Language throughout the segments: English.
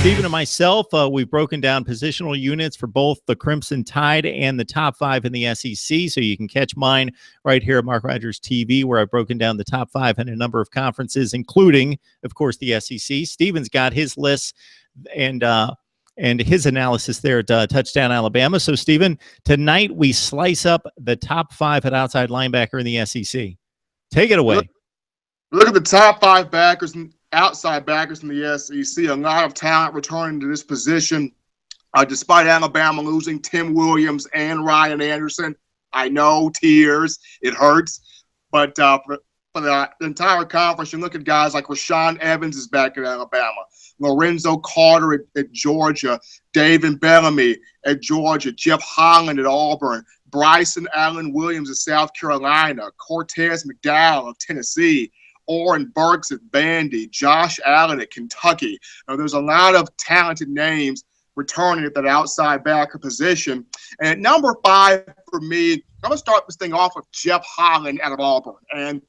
Stephen and myself, we've broken down positional units for both the Crimson Tide and the top 5 in the SEC. So you can catch mine right here at Mark Rogers TV, where I've broken down the top 5 in a number of conferences, including, of course, the SEC. Stephen's got his lists and his analysis there at Touchdown Alabama. So, Stephen, tonight we slice up the top 5 at outside linebacker in the SEC. Take it away. Look at the top 5 backers and outside backers in the SEC. A lot of talent returning to this position, despite Alabama losing Tim Williams and Ryan Anderson. I know, tears, it hurts, but for the entire conference, you look at guys like Rashaan Evans is back at Alabama, Lorenzo Carter at Georgia, David Bellamy at Georgia, Jeff Holland at Auburn, Bryson Allen Williams at South Carolina, Cortez McDowell of Tennessee, Oren Burks at Vandy, Josh Allen at Kentucky. Now, there's a lot of talented names returning at that outside backer position. And at number 5 for me, I'm going to start this thing off with Jeff Holland out of Auburn. And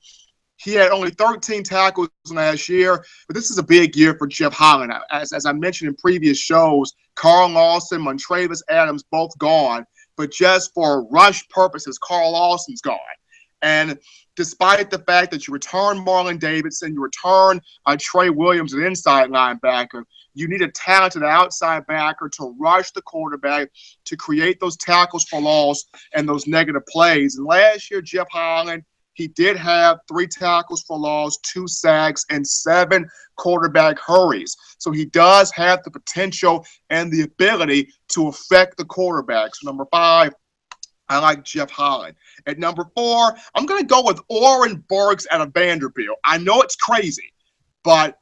he had only 13 tackles last year, but this is a big year for Jeff Holland. As I mentioned in previous shows, Carl Lawson, Montravis Adams, both gone. But just for rush purposes, Carl Lawson's gone. And despite the fact that you return Marlon Davidson, you return Trey Williams, an inside linebacker, you need a talented outside backer to rush the quarterback, to create those tackles for loss and those negative plays. And last year, Jeff Holland, he did have 3 tackles for loss, 2 sacks, and 7 quarterback hurries. So he does have the potential and the ability to affect the quarterback. So number 5, I like Jeff Holland. At number 4, I'm going to go with Oren Burks out of Vanderbilt. I know it's crazy, but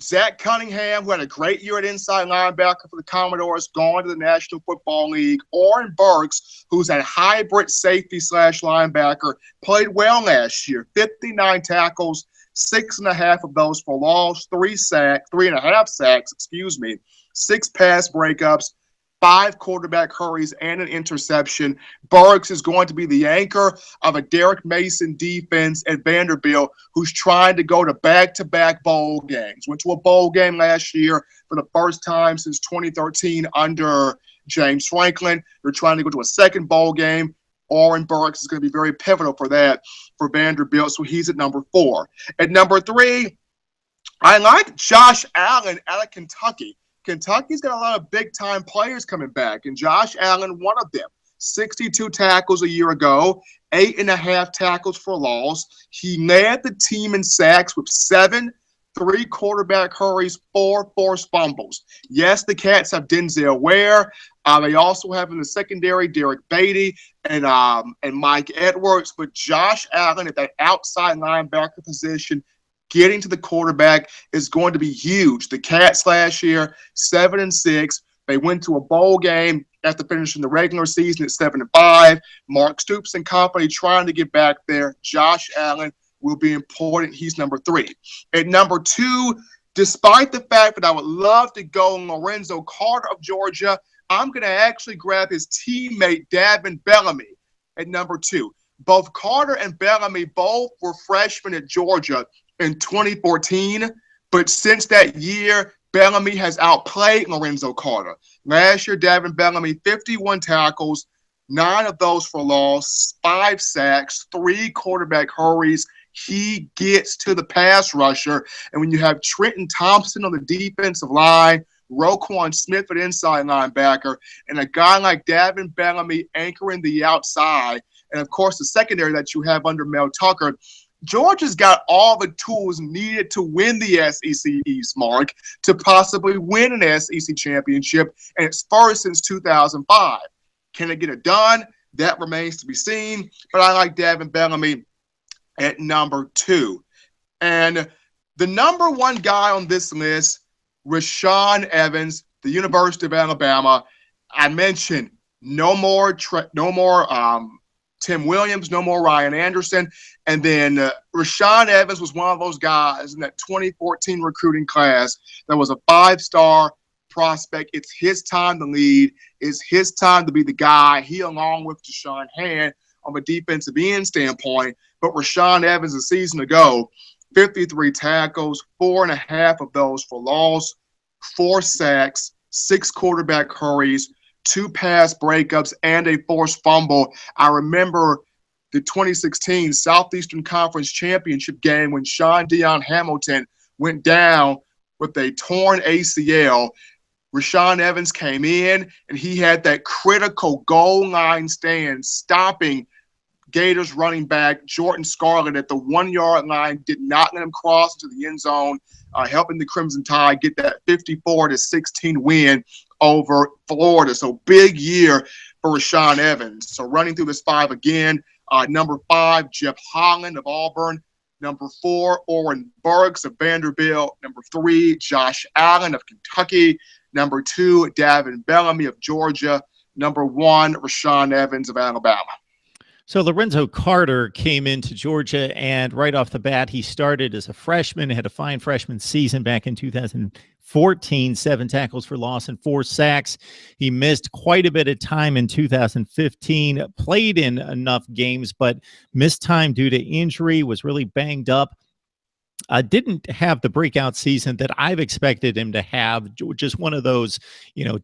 Zach Cunningham, who had a great year at inside linebacker for the Commodores, gone to the National Football League. Oren Burks, who's a hybrid safety / linebacker, played well last year. 59 tackles, 6.5 of those for loss, 3.5 sacks, 6 pass breakups, 5 quarterback hurries, and an interception. Burks is going to be the anchor of a Derek Mason defense at Vanderbilt, who's trying to go to back-to-back bowl games. Went to a bowl game last year for the first time since 2013 under James Franklin. They're trying to go to a second bowl game. Oren Burks is going to be very pivotal for that for Vanderbilt, so he's at number 4. At number 3, I like Josh Allen out of Kentucky. Kentucky's got a lot of big-time players coming back, and Josh Allen, one of them. 62 tackles a year ago, 8.5 tackles for loss. He led the team in sacks with 7, 3 quarterback hurries, 4 forced fumbles. Yes, the Cats have Denzel Ware. They also have in the secondary Derek Beatty and Mike Edwards, but Josh Allen at that outside linebacker position, getting to the quarterback, is going to be huge. The Cats last year, 7-6. They went to a bowl game after finishing the regular season at 7-5. Mark Stoops and company trying to get back there. Josh Allen will be important. He's number 3. At number 2, despite the fact that I would love to go Lorenzo Carter of Georgia, I'm going to actually grab his teammate David Bellamy at number 2. Both Carter and Bellamy both were freshmen at Georgia in 2014, but since that year, Bellamy has outplayed Lorenzo Carter. Last year, David Bellamy, 51 tackles, 9 of those for loss, 5 sacks, 3 quarterback hurries. He gets to the pass rusher, and when you have Trenton Thompson on the defensive line, Roquan Smith at inside linebacker, and a guy like David Bellamy anchoring the outside, and of course the secondary that you have under Mel Tucker, Georgia's got all the tools needed to win the SEC East, Mark, to possibly win an SEC championship, and it's first since 2005. Can it get it done? That remains to be seen, but I like David Bellamy at number 2. And the number 1 guy on this list, Rashaan Evans, the University of Alabama. I mentioned no more Tim Williams, no more Ryan Anderson. And then Rashaan Evans was one of those guys in that 2014 recruiting class that was a 5-star prospect. It's his time to lead. It's his time to be the guy. He, along with Deshaun Hand, on a defensive end standpoint. But Rashaan Evans, a season ago, 53 tackles, 4.5 of those for loss, 4 sacks, 6 quarterback hurries, 2 pass breakups, and a forced fumble. I remember the 2016 Southeastern Conference Championship game when Sean Dion Hamilton went down with a torn ACL. Rashaan Evans came in, and he had that critical goal line stand, stopping Gators running back Jordan Scarlett at the 1-yard line, did not let him cross into the end zone, helping the Crimson Tide get that 54-16 win over Florida. So big year for Rashaan Evans. So running through this 5 again, number 5, Jeff Holland of Auburn. Number 4, Oren Burks of Vanderbilt. Number 3, Josh Allen of Kentucky. Number 2, Davin Bellamy of Georgia. Number 1, Rashaan Evans of Alabama. So Lorenzo Carter came into Georgia, and right off the bat, he started as a freshman, had a fine freshman season back in 2014, 7 tackles for loss and 4 sacks. He missed quite a bit of time in 2015, played in enough games, but missed time due to injury, was really banged up. Didn't have the breakout season that I've expected him to have, just one of those,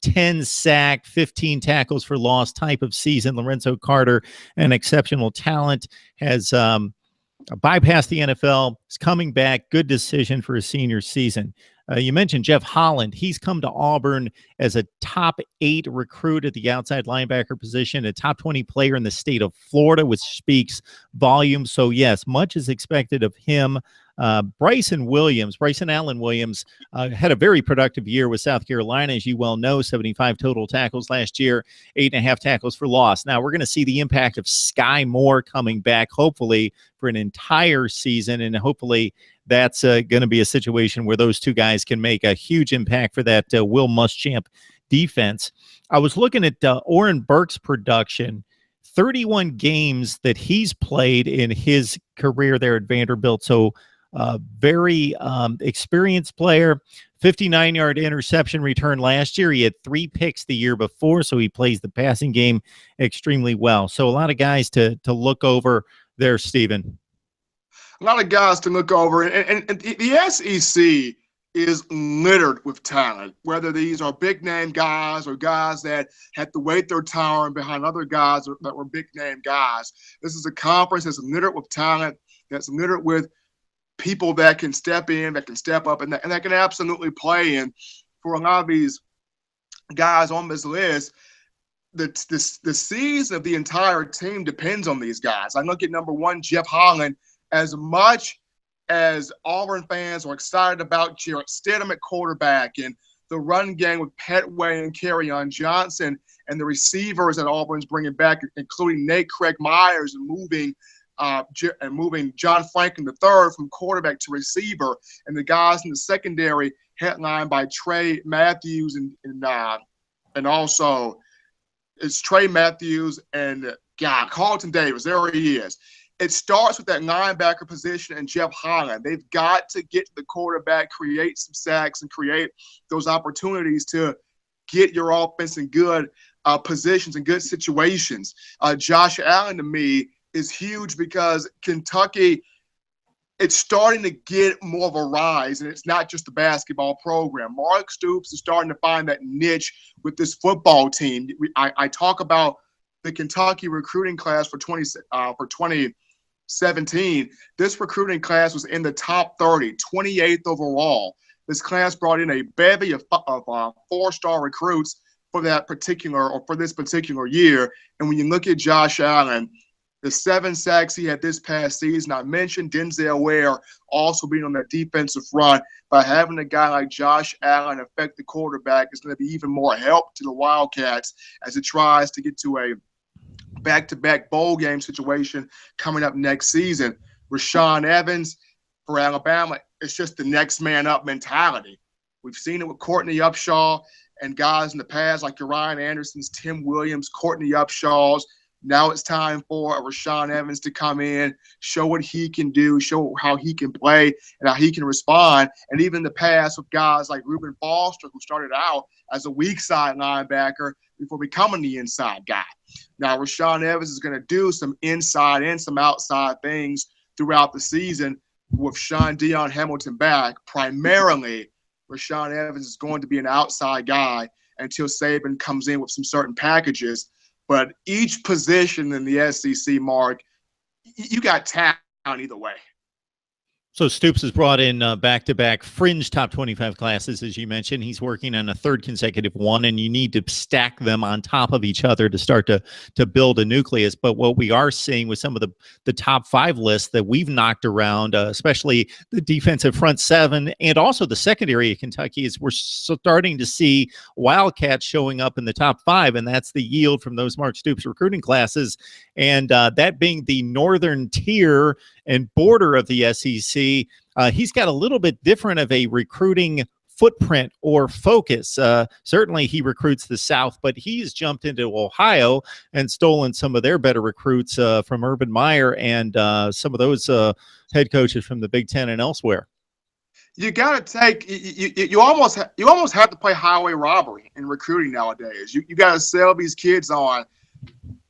10 sack, 15 tackles for loss type of season. Lorenzo Carter, an exceptional talent, has bypassed the NFL, is coming back. Good decision for his senior season. You mentioned Jeff Holland. He's come to Auburn as a top 8 recruit at the outside linebacker position, a top 20 player in the state of Florida, which speaks volumes. So, yes, much is expected of him. Bryson Allen Williams, had a very productive year with South Carolina, as you well know, 75 total tackles last year, 8.5 tackles for loss. Now we're going to see the impact of Sky Moore coming back, hopefully for an entire season, and hopefully that's going to be a situation where those 2 guys can make a huge impact for that Will Muschamp defense. I was looking at Oren Burks' production. 31 games that he's played in his career there at Vanderbilt. So very experienced player, 59-yard interception return last year. He had 3 picks the year before, so he plays the passing game extremely well. So a lot of guys to look over there, Stephen. A lot of guys to look over. And the SEC is littered with talent, whether these are big-name guys or guys that had to wait their turn behind other guys that were big-name guys. This is a conference that's littered with talent, that's littered with people that can step in, that can step up, and that can absolutely play. And for a lot of these guys on this list, the season of the entire team depends on these guys. I look at number 1, Jeff Holland. As much as Auburn fans are excited about Jarrett Stidham at quarterback and the run game with Petway and Kerryon Johnson and the receivers that Auburn's bringing back, including Nate Craig Myers, and moving John Franklin III from quarterback to receiver, and the guys in the secondary headlined by Trey Matthews and also it's Trey Matthews and Carlton Davis. There he is. It starts with that linebacker position and Jeff Holland. They've got to get to the quarterback, create some sacks, and create those opportunities to get your offense in good positions and good situations. Josh Allen, to me, is huge because Kentucky, it's starting to get more of a rise, and it's not just the basketball program. Mark Stoops is starting to find that niche with this football team. I talk about the Kentucky recruiting class for 2017. This recruiting class was in the top 30, 28th overall. This class brought in a bevy of 4-star recruits for this particular year. And when you look at Josh Allen, the 7 sacks he had this past season, I mentioned Denzel Ware also being on that defensive front. By having a guy like Josh Allen affect the quarterback is going to be even more help to the Wildcats as it tries to get to a back-to-back bowl game situation coming up next season. Rashaan Evans for Alabama, it's just the next man up mentality. We've seen it with Courtney Upshaw and guys in the past like Ryan Anderson's, Tim Williams, Courtney Upshaw's. Now it's time for Rashaan Evans to come in, show what he can do, show how he can play and how he can respond. And even the past with guys like Reuben Foster, who started out as a weak side linebacker before becoming the inside guy. Now, Rashaan Evans is going to do some inside and some outside things throughout the season with Sean Dion Hamilton back, primarily Rashaan Evans is going to be an outside guy until Saban comes in with some certain packages. But each position in the SEC, Mark, you got talent either way. So Stoops has brought in back-to-back fringe top 25 classes, as you mentioned. He's working on a third consecutive one, and you need to stack them on top of each other to start to build a nucleus. But what we are seeing with some of the top 5 lists that we've knocked around, especially the defensive front 7 and also the secondary of Kentucky, is we're starting to see Wildcats showing up in the top 5, and that's the yield from those Mark Stoops recruiting classes. And that being the northern tier and border of the SEC, he's got a little bit different of a recruiting footprint or focus. Certainly he recruits the South, but he's jumped into Ohio and stolen some of their better recruits from Urban Meyer and some of those head coaches from the Big Ten and elsewhere. You got to take you almost have to play highway robbery in recruiting nowadays. You got to sell these kids on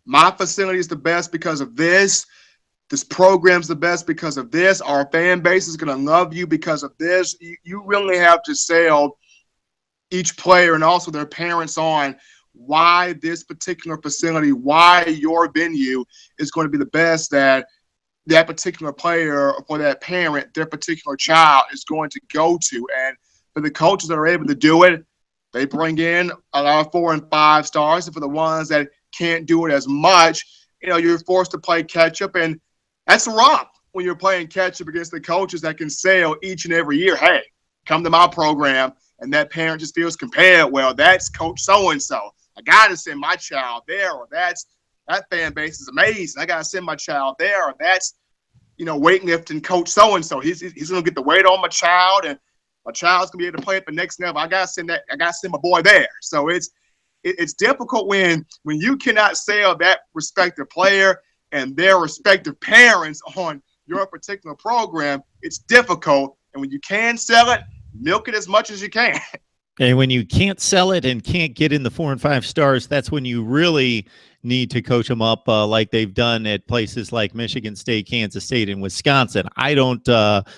my facility is the best because of this. This program's the best because of this. Our fan base is going to love you because of this. You really have to sell each player and also their parents on why this particular facility, why your venue is going to be the best that that particular player or that parent, their particular child is going to go to. And for the coaches that are able to do it, they bring in a lot of 4 and 5 stars. And for the ones that can't do it as much, you're forced to play catch up. And that's a romp when you're playing catch up against the coaches that can sell each and every year. Hey, come to my program, and that parent just feels compared. Well, that's Coach so-and-so. I got to send my child there, or that fan base is amazing. I got to send my child there, or that's, weightlifting Coach so-and-so. He's going to get the weight on my child, and my child's going to be able to play at the next level. I got to send my boy there. So it's difficult when you cannot sell that respective player and their respective parents on your particular program. It's difficult. And when you can sell it, milk it as much as you can. And when you can't sell it and can't get in the 4 and 5 stars, that's when you really need to coach them up like they've done at places like Michigan State, Kansas State, and Wisconsin. I don't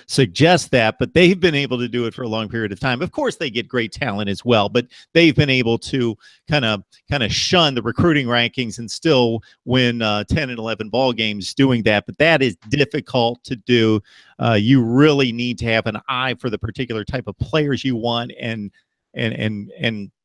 suggest that, but they've been able to do it for a long period of time. Of course, they get great talent as well, but they've been able to kind of shun the recruiting rankings and still win 10 and 11 ball games doing that. But that is difficult to do. You really need to have an eye for the particular type of players you want, and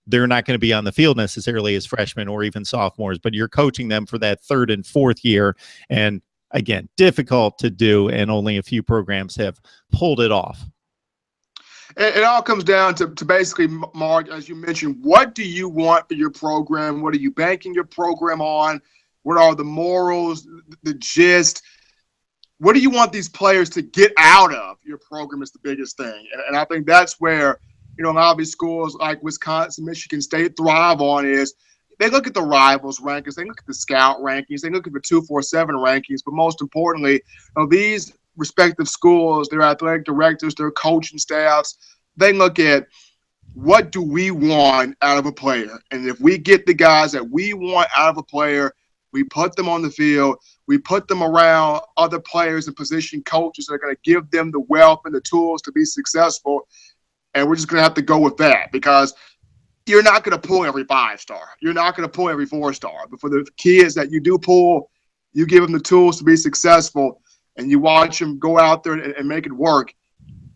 they're not going to be on the field necessarily as freshmen or even sophomores, but you're coaching them for that 3rd and 4th year. And again, difficult to do, and only a few programs have pulled it off. It all comes down to basically, Mark, as you mentioned, what do you want for your program? What are you banking your program on? What are the morals, the gist? What do you want these players to get out of your program is the biggest thing. And I think that's where a lot of these schools like Wisconsin, Michigan State thrive on is they look at the rivals rankings, they look at the scout rankings, they look at the 247 rankings, but most importantly, these respective schools, their athletic directors, their coaching staffs, they look at what do we want out of a player. And if we get the guys that we want out of a player, we put them on the field, we put them around other players and position coaches that are going to give them the wealth and the tools to be successful. And we're just going to have to go with that because you're not going to pull every 5-star. You're not going to pull every 4-star. But for the kids that you do pull, you give them the tools to be successful, and you watch them go out there and make it work.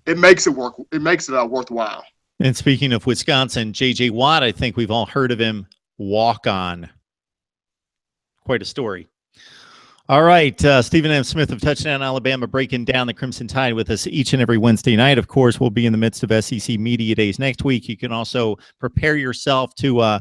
It makes it work. It makes it worthwhile. And speaking of Wisconsin, J.J. Watt, I think we've all heard of him. Walk on. Quite a story. All right, Stephen M. Smith of Touchdown Alabama breaking down the Crimson Tide with us each and every Wednesday night. Of course, we'll be in the midst of SEC Media Days next week. You can also prepare yourself to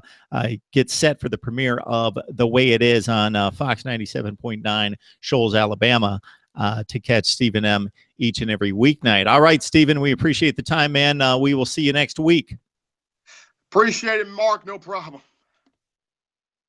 get set for the premiere of The Way It Is on Fox 97.9 Shoals, Alabama, to catch Stephen M. each and every weeknight. All right, Stephen, we appreciate the time, man. We will see you next week. Appreciate it, Mark. No problem.